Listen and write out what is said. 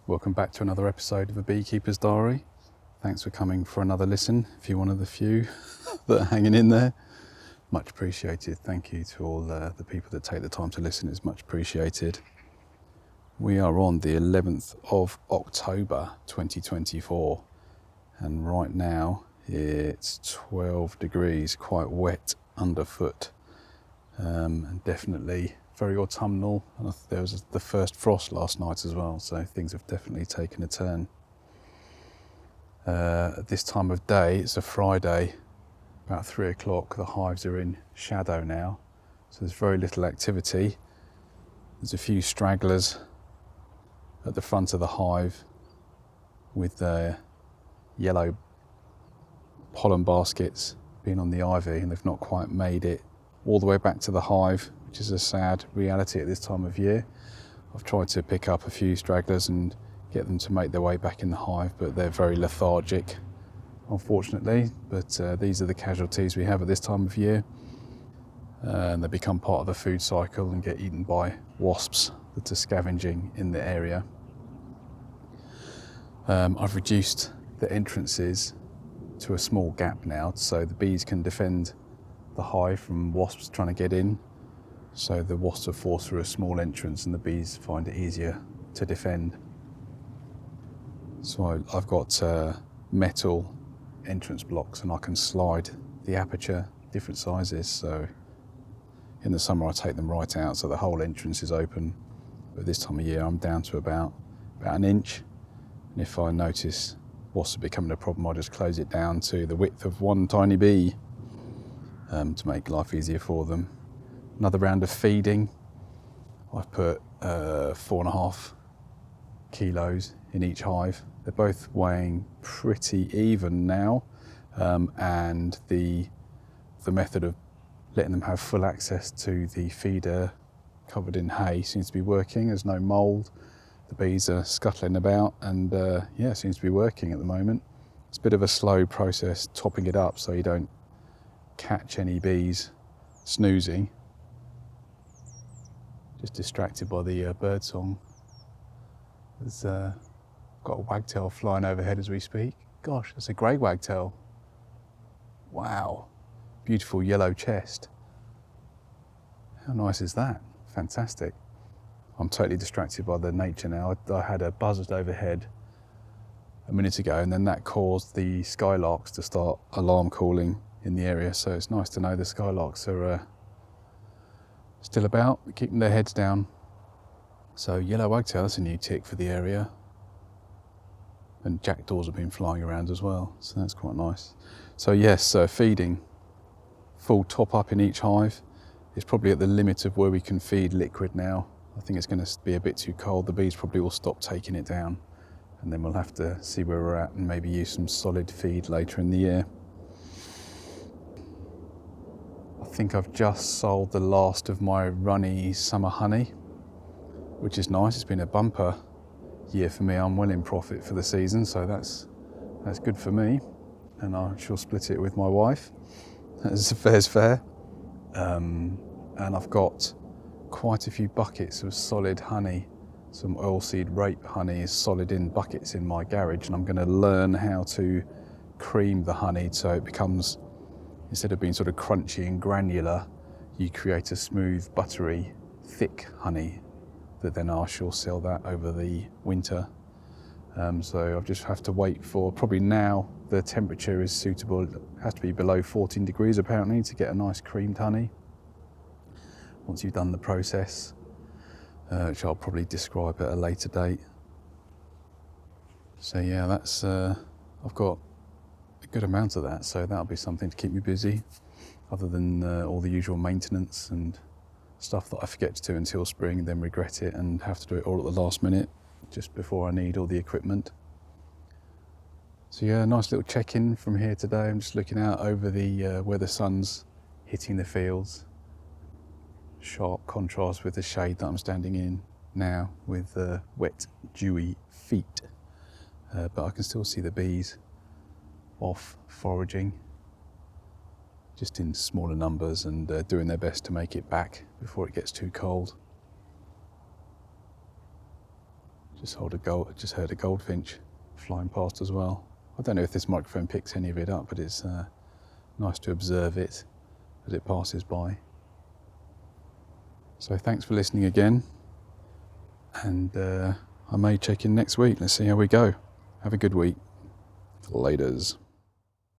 Welcome back to another episode of A Beekeeper's Diary. Thanks for coming for another listen. If you're one of the few that are hanging in there, much appreciated. Thank you to all the people that take the time to listen. It's much appreciated. We are on the 11th of October 2024, and right now it's 12 degrees, quite wet underfoot, and definitely very autumnal. And there was the first frost last night as well, so things have definitely taken a turn. At this time of day, it's a Friday, about 3 o'clock, the hives are in shadow now, so there's very little activity. There's a few stragglers at the front of the hive with their yellow pollen baskets being on the ivy, and they've not quite made it all the way back to the hive, which is a sad reality at this time of year. I've tried to pick up a few stragglers and get them to make their way back in the hive, but they're very lethargic, unfortunately. But these are the casualties we have at this time of year, and they become part of the food cycle and get eaten by wasps that are scavenging in the area. I've reduced the entrances to a small gap now, so the bees can defend the hive from wasps trying to get in. So the wasps are forced through a small entrance and the bees find it easier to defend. So I've got metal entrance blocks, and I can slide the aperture different sizes. So in the summer I take them right out so the whole entrance is open, but this time of year I'm down to about an inch, and if I notice wasps are becoming a problem, I just close it down to the width of one tiny bee to make life easier for them. Another round of feeding. I've put 4.5 kilos in each hive. They're both weighing pretty even now, and the method of letting them have full access to the feeder covered in hay seems to be working. There's no mould. The bees are scuttling about, and it seems to be working at the moment. It's a bit of a slow process topping it up so you don't catch any bees snoozing. Just distracted by the bird song. There's got a wagtail flying overhead as we speak. Gosh, that's a grey wagtail. Wow, beautiful yellow chest. How nice is that? Fantastic. I'm totally distracted by the nature now. I had a buzzard overhead a minute ago, and then that caused the skylarks to start alarm calling in the area, so it's nice to know the skylarks are still about, keeping their heads down. So yellow wagtail, that's a new tick for the area. And jackdaws have been flying around as well, so that's quite nice. So yes, feeding. Full top up in each hive. It's probably at the limit of where we can feed liquid now. I think it's going to be a bit too cold. The bees probably will stop taking it down, and then we'll have to see where we're at and maybe use some solid feed later in the year. I think I've just sold the last of my runny summer honey, which is nice. It's been a bumper year for me. I'm well in profit for the season, so that's good for me, and I shall split it with my wife. As fair's fair. And I've got quite a few buckets of solid honey. Some oilseed rape honey is solid in buckets in my garage, and I'm going to learn how to cream the honey so it becomes, instead of being sort of crunchy and granular, you create a smooth, buttery, thick honey that then I shall sell that over the winter. So I'll just have to wait for, probably now the temperature is suitable. It has to be below 14 degrees apparently to get a nice creamed honey. Once you've done the process, which I'll probably describe at a later date. So yeah, that's I've got a good amount of that, so that'll be something to keep me busy, other than all the usual maintenance and stuff that I forget to do until spring and then regret it and have to do it all at the last minute, just before I need all the equipment. So yeah, nice little check-in from here today. I'm just looking out over the where the sun's hitting the fields. Sharp contrast with the shade that I'm standing in now with wet, dewy feet. But I can still see the bees off foraging, just in smaller numbers, and doing their best to make it back before it gets too cold. Just heard a goldfinch flying past as well. I don't know if this microphone picks any of it up, but it's nice to observe it as it passes by. So thanks for listening again, and I may check in next week. Let's see how we go. Have a good week. Laters.